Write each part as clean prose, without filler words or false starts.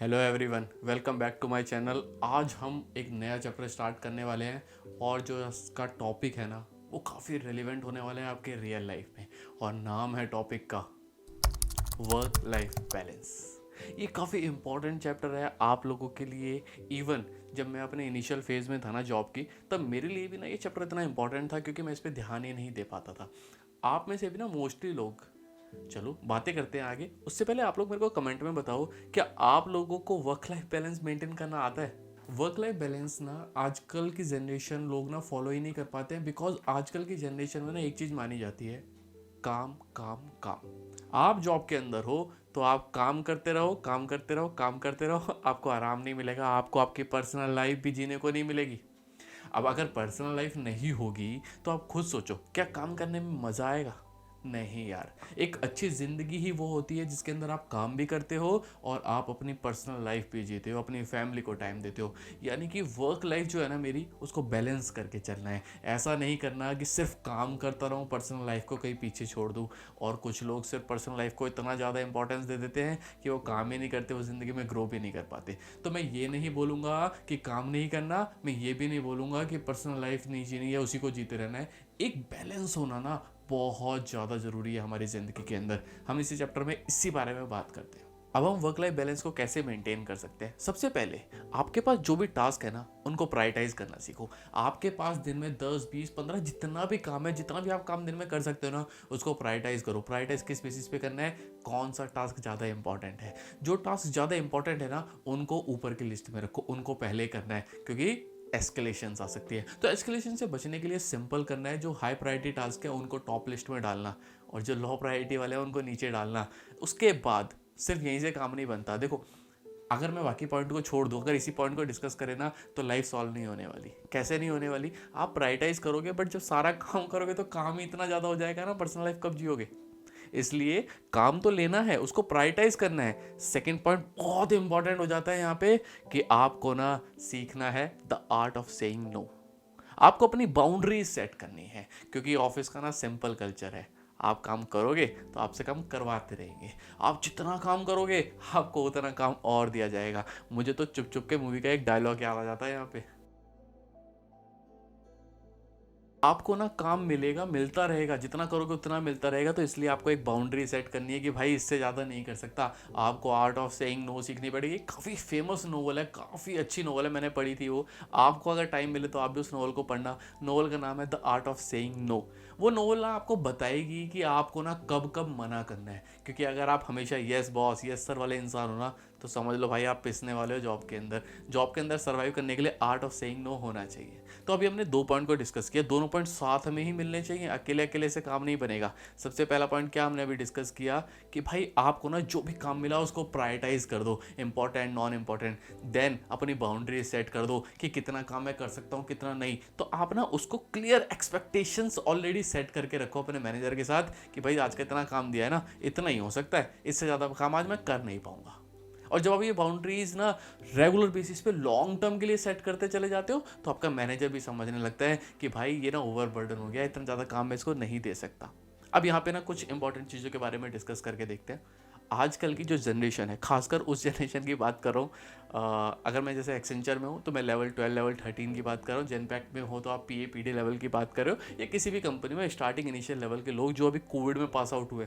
Hello everyone, welcome back to my channel. आज हम एक नया चैप्टर स्टार्ट करने वाले हैं और जो इसका टॉपिक है ना वो काफ़ी रेलिवेंट होने वाला है आपके रियल लाइफ में। और नाम है टॉपिक का वर्क लाइफ बैलेंस। ये काफ़ी इम्पॉर्टेंट चैप्टर है आप लोगों के लिए। इवन जब मैं अपने इनिशियल फेज़ में था ना जॉब की, तब मेरे लिए भी ना ये चैप्टर इतना इम्पॉर्टेंट था क्योंकि मैं इस पर ध्यान ही नहीं दे पाता था। आप में से भी ना मोस्टली लोग, चलो बातें करते हैं आगे, उससे पहले आप लोग मेरे को कमेंट में बताओ, क्या आप लोगों को वर्क लाइफ बैलेंस मेंटेन करना आता है? वर्क लाइफ बैलेंस ना आजकल की जनरेशन लोग ना फॉलो ही नहीं कर पाते हैं, बिकॉज आजकल की जनरेशन में ना एक चीज़ मानी जाती है, काम काम काम। आप जॉब के अंदर हो तो आप काम करते रहो, काम करते रहो, काम करते रहो। आपको आराम नहीं मिलेगा, आपको आपकी पर्सनल लाइफ भी जीने को नहीं मिलेगी। अब अगर पर्सनल लाइफ नहीं होगी तो आप खुद सोचो, क्या काम करने में मज़ा आएगा? नहीं यार। एक अच्छी ज़िंदगी ही वो होती है जिसके अंदर आप काम भी करते हो और आप अपनी पर्सनल लाइफ भी जीते हो, अपनी फैमिली को टाइम देते हो। यानी कि वर्क लाइफ जो है ना मेरी, उसको बैलेंस करके चलना है। ऐसा नहीं करना कि सिर्फ काम करता रहूँ, पर्सनल लाइफ को कहीं पीछे छोड़ दूँ। और कुछ लोग सिर्फ पर्सनल लाइफ को इतना ज़्यादा इंपॉर्टेंस दे देते हैं कि वो काम ही नहीं करते, वो ज़िंदगी में ग्रो भी नहीं कर पाते। तो मैं ये नहीं बोलूँगा कि काम नहीं करना, मैं ये भी नहीं बोलूँगा कि पर्सनल लाइफ नहीं जीनी है, उसी को जीते रहना है। एक बैलेंस होना ना बहुत ज़्यादा ज़रूरी है हमारी ज़िंदगी के अंदर। हम इसी चैप्टर में इसी बारे में बात करते हैं। अब हम वर्क लाइफ बैलेंस को कैसे मेंटेन कर सकते हैं? सबसे पहले आपके पास जो भी टास्क है ना उनको प्रायोरिटाइज करना सीखो। आपके पास दिन में 10 20 15 जितना भी काम है, जितना भी आप काम दिन में कर सकते हो ना, उसको प्रायोरिटाइज करो। प्रायोरिटाइज किस बेसिस पे करना है? कौन सा टास्क ज़्यादा इंपॉर्टेंट है। जो टास्क ज़्यादा इंपॉर्टेंट है ना उनको ऊपर की लिस्ट में रखो, उनको पहले करना है, क्योंकि एस्केलेशन आ सकती है। तो एस्केलेशन से बचने के लिए सिंपल करना है, जो हाई प्रायोरिटी टास्क है उनको टॉप लिस्ट में डालना और जो लो प्रायोरिटी वाले हैं उनको नीचे डालना। उसके बाद सिर्फ यहीं से काम नहीं बनता। देखो, अगर मैं बाकी पॉइंट को छोड़ दूं, अगर इसी पॉइंट को डिस्कस करें ना, तो लाइफ सॉल्व नहीं होने वाली। कैसे नहीं होने वाली? आप प्रायोरिटाइज करोगे बट जब सारा काम करोगे तो काम ही इतना ज़्यादा हो जाएगा ना, पर्सनल लाइफ कब जियोगे? इसलिए काम तो लेना है, उसको प्रायोरिटाइज करना है। सेकंड पॉइंट बहुत इंपॉर्टेंट हो जाता है यहाँ पे, कि आपको ना सीखना है the art of saying no. आपको अपनी बाउंड्रीज सेट करनी है, क्योंकि ऑफिस का ना सिंपल कल्चर है। आप काम करोगे तो आपसे काम करवाते रहेंगे। आप जितना काम करोगे आपको उतना काम और दिया जाएगा। मुझे तो चुप चुप के मूवी का एक डायलॉग याद आ जाता है यहाँ पे। आपको ना काम मिलेगा, मिलता रहेगा, जितना करोगे उतना मिलता रहेगा। तो इसलिए आपको एक बाउंड्री सेट करनी है कि भाई इससे ज़्यादा नहीं कर सकता। आपको आर्ट ऑफ सेइंग नो सीखनी पड़ेगी। काफ़ी फेमस नोवेल है, काफ़ी अच्छी नोवेल है, मैंने पढ़ी थी वो। आपको अगर टाइम मिले तो आप भी उस नोवेल को पढ़ना। नोवेल का नाम है the art of saying no. वो नोवेल ना आपको बताएगी कि आपको ना कब कब मना करना है, क्योंकि अगर आप हमेशा यस बॉस यस सर वाले इंसान हो ना, तो समझ लो भाई आप पिसने वाले हो जॉब के अंदर। जॉब के अंदर सर्वाइव करने के लिए आर्ट ऑफ सेइंग नो होना चाहिए। तो अभी हमने दो पॉइंट को डिस्कस किया, दोनों पॉइंट साथ में ही मिलने चाहिए, अकेले अकेले से काम नहीं बनेगा। सबसे पहला पॉइंट क्या हमने अभी डिस्कस किया, कि भाई आपको ना जो भी काम मिला उसको प्रायोरिटाइज कर दो, इंपॉर्टेंट नॉन इंपॉर्टेंट। देन अपनी बाउंड्री सेट कर दो कि कितना काम मैं कर सकता हूँ, कितना नहीं। तो आप ना उसको क्लियर एक्सपेक्टेशंस ऑलरेडी सेट करके रखो अपने मैनेजर के साथ, कि भाई आज का इतना काम दिया है ना, इतना ही हो सकता है, इससे ज़्यादा काम आज मैं कर नहीं पाऊंगा। और जब आप ये बाउंड्रीज ना रेगुलर बेसिस पे लॉन्ग टर्म के लिए सेट करते चले जाते हो, तो आपका मैनेजर भी समझने लगता है कि भाई ये ना ओवर बर्डन हो गया, इतना ज़्यादा काम मैं इसको नहीं दे सकता। अब यहाँ पे ना कुछ इंपॉर्टेंट चीज़ों के बारे में डिस्कस करके देखते हैं। आजकल की जो जनरेशन है, खासकर उस जनरेशन की बात कर रहा हूँ, अगर मैं जैसे एक्सेंचर में हूँ तो मैं लेवल 12 लेवल 13 की बात कर रहा हूँ। जेनपैक्ट में हो तो आप पीए पीडी लेवल की बात कर रहे हो, या किसी भी कंपनी में स्टार्टिंग इनिशियल लेवल के लोग जो अभी कोविड में पास आउट हुए,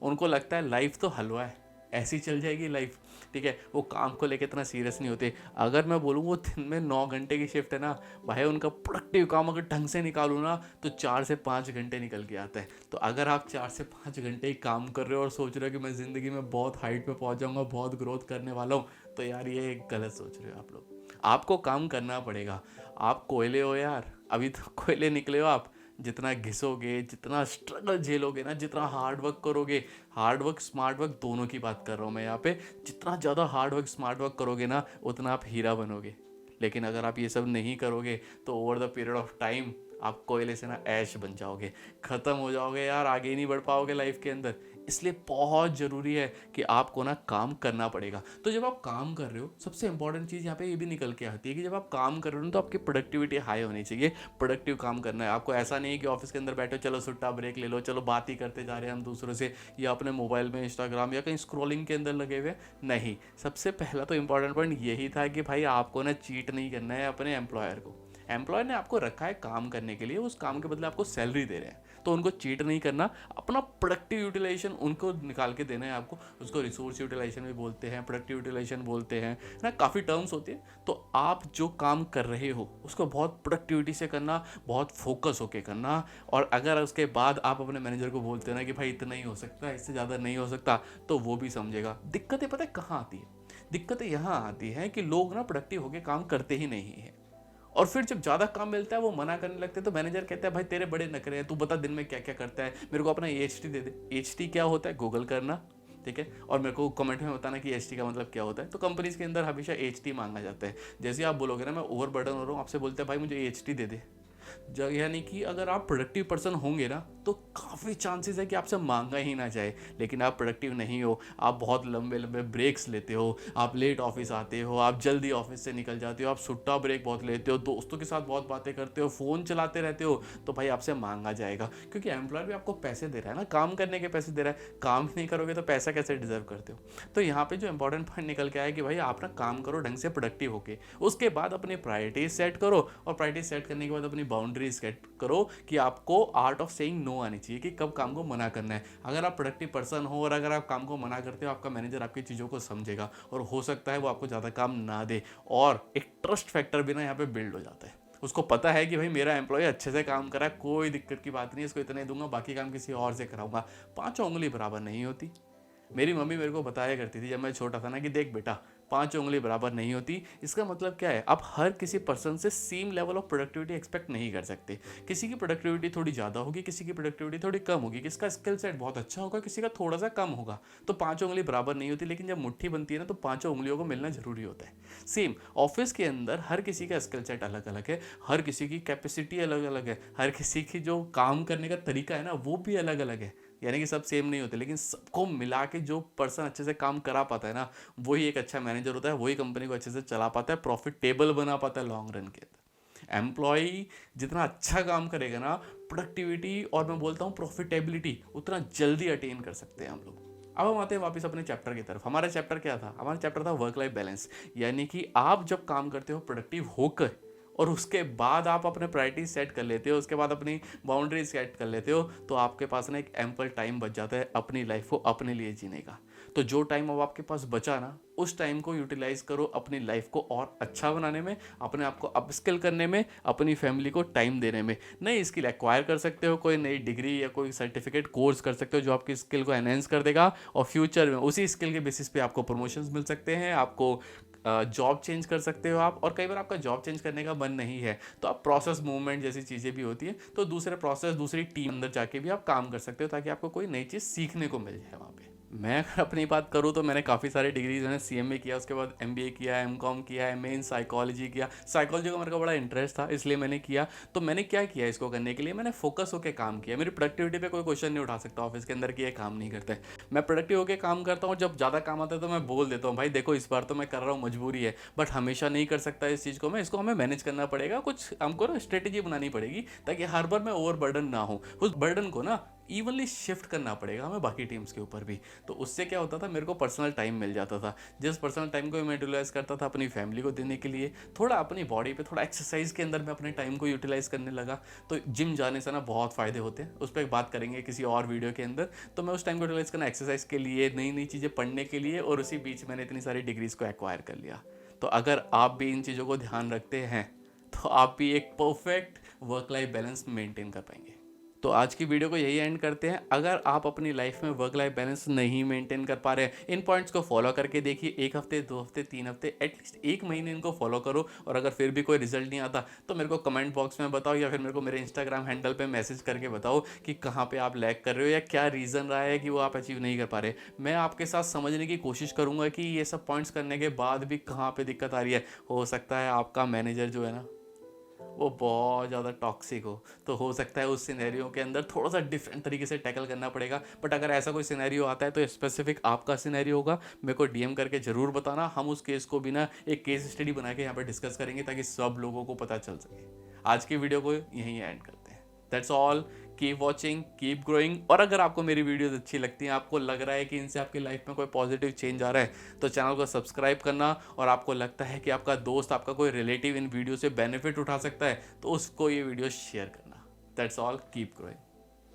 उनको लगता है लाइफ तो हलवा है, ऐसी चल जाएगी लाइफ। ठीक है, वो काम को लेकर इतना सीरियस नहीं होते। अगर मैं बोलूँ वो दिन में 9 घंटे की शिफ्ट है ना, भाई उनका प्रोडक्टिव काम अगर ढंग से निकालूँ ना तो 4 से 5 घंटे निकल के आता है। तो अगर आप 4 से 5 घंटे ही काम कर रहे हो और सोच रहे हो कि मैं ज़िंदगी में बहुत हाइट पे पहुंच जाऊंगा, बहुत ग्रोथ करने वाला हूँ, तो यार ये गलत सोच रहे हो आप लोग। आपको काम करना पड़ेगा। आप कोयले हो यार, अभी तो कोयले निकले हो आप। जितना घिसोगे, जितना स्ट्रगल झेलोगे ना, जितना हार्ड वर्क करोगे, हार्ड वर्क स्मार्ट वर्क दोनों की बात कर रहा हूँ मैं यहाँ पे, जितना ज़्यादा हार्ड वर्क स्मार्ट वर्क करोगे ना, उतना आप हीरा बनोगे। लेकिन अगर आप ये सब नहीं करोगे तो over the period of time आप कोयले से ना ऐश बन जाओगे, ख़त्म हो जाओगे यार, आगे ही नहीं बढ़ पाओगे लाइफ के अंदर। इसलिए बहुत ज़रूरी है कि आपको ना काम करना पड़ेगा। तो जब आप काम कर रहे हो, सबसे इंपॉर्टेंट चीज़ यहाँ पे ये भी निकल के आती है कि जब आप काम कर रहे हो ना, तो आपकी प्रोडक्टिविटी हाई होनी चाहिए। प्रोडक्टिव काम करना है आपको। ऐसा नहीं है कि ऑफिस के अंदर बैठो, चलो सुट्टा ब्रेक ले लो, चलो बात ही करते जा रहे हैं हम दूसरों से, या अपने मोबाइल में इंस्टाग्राम या कहीं स्क्रॉलिंग के अंदर लगे हुए। नहीं, सबसे पहला तो इंपॉर्टेंट पॉइंट यही था कि भाई आपको ना चीट नहीं करना है अपने एम्प्लॉयर को। एम्प्लॉयर ने आपको रखा है काम करने के लिए, उस काम के बदले आपको सैलरी दे रहे हैं, तो उनको चीट नहीं करना। अपना प्रोडक्टिव यूटिलाइजेशन उनको निकाल के देना है आपको। उसको रिसोर्स यूटिलाइजेशन भी बोलते हैं, प्रोडक्टिव यूटिलाइजेशन बोलते हैं ना, काफ़ी टर्म्स होते हैं। तो आप जो काम कर रहे हो उसको बहुत प्रोडक्टिविटी से करना, बहुत फोकस होके करना। और अगर उसके बाद आप अपने मैनेजर को बोलते हैं ना कि भाई इतना ही हो सकता है, इससे ज़्यादा नहीं हो सकता, तो वो भी समझेगा। दिक्कतें पता है कहाँ आती है? दिक्कतें यहाँ आती हैं कि लोग ना प्रोडक्टिव होके काम करते ही नहीं हैं, और फिर जब ज़्यादा काम मिलता है वो मना करने लगते हैं। तो मैनेजर कहता है भाई तेरे बड़े नखरे हैं, तू बता दिन में क्या क्या करता है, मेरे को अपना EHT दे दे। EHT क्या होता है? गूगल करना, ठीक है, और मेरे को कमेंट में बताना कि EHT का मतलब क्या होता है। तो कंपनीज के अंदर हमेशा EHT मांगा जाता है। जैसे आप बोलोगे ना मैं ओवर बर्डन हो रहा हूँ, आपसे बोलते हैं भाई मुझे EHT दे दे। यानी कि अगर आप प्रोडक्टिव पर्सन होंगे ना, तो काफ़ी चांसेस है कि आपसे मांगा ही ना जाए। लेकिन आप प्रोडक्टिव नहीं हो, आप बहुत लंबे लंबे ब्रेक्स लेते हो, आप लेट ऑफिस आते हो, आप जल्दी ऑफिस से निकल जाते हो, आप सुट्टा ब्रेक बहुत लेते हो, दोस्तों के साथ बहुत बातें करते हो, फ़ोन चलाते रहते हो, तो भाई आपसे मांगा जाएगा। क्योंकि एम्प्लॉयर भी आपको पैसे दे रहा है ना, काम करने के पैसे दे रहा है। काम ही नहीं करोगे तो पैसा कैसे डिजर्व करते हो? तो यहाँ पे जो इंपॉर्टेंट पॉइंट निकल के आया कि भाई आप ना काम करो ढंग से, प्रोडक्टिव होके, उसके बाद अपनी प्रायोरिटीज सेट करो, और प्रायोरिटीज सेट करने के बाद अपनी बाउंड्रीज सेट करो कि आपको आर्ट ऑफ सेइंग नो आनी चाहिए, कि कब काम को मना करना है। अगर आप प्रोडक्टिव पर्सन हो और अगर आप काम को मना करते हो, आपका मैनेजर आपकी चीज़ों को समझेगा, और हो सकता है वो आपको ज़्यादा काम ना दे, और एक ट्रस्ट फैक्टर भी ना यहाँ पे बिल्ड हो जाता है। उसको पता है कि भाई मेरा एम्प्लॉय अच्छे से काम कर रहा है, कोई दिक्कत की बात नहीं है, इसको इतने दूंगा, बाकी काम किसी और से कराऊंगा। पांचों उंगली बराबर नहीं होती। मेरी मम्मी मेरे को बताया करती थी जब मैं छोटा था ना कि देख बेटा, पांच उंगली बराबर नहीं होती। इसका मतलब क्या है? आप हर किसी पर्सन से same level of productivity expect नहीं कर सकते। किसी की प्रोडक्टिविटी थोड़ी ज़्यादा होगी, किसी की प्रोडक्टिविटी थोड़ी कम होगी, किसका स्किल सेट बहुत अच्छा होगा, किसी का थोड़ा सा कम होगा। तो पांचों उंगली बराबर नहीं होती। लेकिन जब मुट्ठी बनती है ना, तो पांचों उंगलियों को मिलना जरूरी होता है। सेम ऑफिस के अंदर हर किसी का स्किल सेट अलग अलग है, हर किसी की कैपेसिटी अलग अलग है, हर किसी की जो काम करने का तरीका है ना, वो भी अलग अलग है। यानी कि सब सेम नहीं होते, लेकिन सबको मिला के जो पर्सन अच्छे से काम करा पाता है ना, वही एक अच्छा मैनेजर होता है, वही कंपनी को अच्छे से चला पाता है, प्रॉफिटेबल बना पाता है लॉन्ग रन के अंदर। एम्प्लॉय जितना अच्छा काम करेगा ना, प्रोडक्टिविटी और मैं बोलता हूँ प्रॉफिटेबिलिटी उतना जल्दी अटेन कर सकते हैं हम लोग। अब हम आते हैं वापस अपने चैप्टर की तरफ। हमारा चैप्टर क्या था? हमारा चैप्टर था वर्क लाइफ बैलेंस। यानी कि आप जब काम करते हो प्रोडक्टिव होकर, और उसके बाद आप अपने प्रायोरिटी सेट कर लेते हो, उसके बाद अपनी बाउंड्री सेट कर लेते हो, तो आपके पास ना एक एम्पल टाइम बच जाता है अपनी लाइफ को अपने लिए जीने का। तो जो टाइम अब आपके पास बचा ना, उस टाइम को यूटिलाइज करो अपनी लाइफ को और अच्छा बनाने में, अपने आप को अपस्किल करने में, अपनी फैमिली को टाइम देने में। नई स्किल एक्वायर कर सकते हो, कोई नई डिग्री या कोई सर्टिफिकेट कोर्स कर सकते हो जो आपकी स्किल को एनहेंस कर देगा, और फ्यूचर में उसी स्किल के बेसिस पे आपको प्रमोशंस मिल सकते हैं, आपको जॉब चेंज कर सकते हो आप। और कई बार आपका जॉब चेंज करने का मन नहीं है, तो आप प्रोसेस मूवमेंट जैसी चीज़ें भी होती है, तो दूसरे प्रोसेस दूसरी टीम अंदर जाके भी आप काम कर सकते हो, ताकि आपको कोई नई चीज़ सीखने को मिल जाए वहाँ पे। मैं अगर अपनी बात करूँ तो मैंने काफ़ी सारे डिग्रीज, मैंने CMA किया, उसके बाद MBA किया, MCOM किया, MA इन साइकोलॉजी किया। साइकोलॉजी का मेरे को बड़ा इंटरेस्ट था, इसलिए मैंने किया। तो मैंने क्या किया इसको करने के लिए? मैंने फोकस होकर काम किया। मेरी प्रोडक्टिविटी पे कोई क्वेश्चन नहीं उठा सकता ऑफिस के अंदर कि ये काम नहीं करता है। मैं प्रोडक्टिव होकर काम करता हूँ। जब ज़्यादा काम आता है तो मैं बोल देता हूँ भाई देखो इस बार तो मैं कर रहा हूँ, मजबूरी है, बट हमेशा नहीं कर सकता इस चीज़ को मैं, इसको हमें मैनेज करना पड़ेगा, कुछ हमको ना स्ट्रेटेजी बनानी पड़ेगी, ताकि हर बार मैं ओवर बर्डन ना हो। उस बर्डन को ना इवनली शिफ्ट करना पड़ेगा हमें बाकी टीम्स के ऊपर भी। तो उससे क्या होता था, मेरे को पर्सनल टाइम मिल जाता था, जिस पर्सनल टाइम को मैं यूटिलाइज करता था अपनी फैमिली को देने के लिए, थोड़ा अपनी बॉडी पे, थोड़ा एक्सरसाइज के अंदर मैं अपने टाइम को यूटिलाइज करने लगा। तो जिम जाने से ना बहुत फ़ायदे होते हैं, उस पर बात करेंगे किसी और वीडियो के अंदर। तो मैं उस टाइम को यूटिलाइज करना एक्सरसाइज के लिए, नई नई चीज़ें पढ़ने के लिए, और उसी बीच मैंने इतनी सारी डिग्रीज़ को एक्वायर कर लिया। तो अगर आप भी इन चीज़ों को ध्यान रखते हैं, तो आप भी एक perfect work life balance maintain कर पाएंगे। तो आज की वीडियो को यही एंड करते हैं। अगर आप अपनी लाइफ में वर्क लाइफ बैलेंस नहीं मेंटेन कर पा रहे हैं, इन पॉइंट्स को फॉलो करके देखिए। 1 हफ्ते, 2 हफ्ते, 3 हफ्ते, एटलीस्ट 1 महीने इनको फॉलो करो। और अगर फिर भी कोई रिजल्ट नहीं आता तो मेरे को कमेंट बॉक्स में बताओ, या फिर मेरे को मेरे इंस्टाग्राम हैंडल पे मैसेज करके बताओ कि कहाँ पे आप लैग कर रहे हो, या क्या रीज़न रहा है कि वो आप अचीव नहीं कर पा रहे। मैं आपके साथ समझने की कोशिश करूँगा कि ये सब पॉइंट्स करने के बाद भी कहाँ पर दिक्कत आ रही है। हो सकता है आपका मैनेजर जो है ना, वो बहुत ज़्यादा टॉक्सिक हो सकता है उस सिनेरियो के अंदर थोड़ा सा डिफरेंट तरीके से टैकल करना पड़ेगा। बट अगर ऐसा कोई सिनेरियो आता है तो स्पेसिफिक आपका सिनेरियो होगा, मेरे को डीएम करके ज़रूर बताना। हम उस केस को भी ना एक केस स्टडी बना के यहाँ पर डिस्कस करेंगे ताकि सब लोगों को पता चल सके। आज की वीडियो को यहीं एंड करते हैं। That's all. Keep watching, keep growing. और अगर आपको मेरी वीडियोस अच्छी लगती हैं, आपको लग रहा है कि इनसे आपकी लाइफ में कोई पॉजिटिव चेंज आ रहा है, तो चैनल को सब्सक्राइब करना। और आपको लगता है कि आपका दोस्त, आपका कोई रिलेटिव इन वीडियो से बेनिफिट उठा सकता है, तो उसको ये वीडियो शेयर करना। That's all. Keep growing.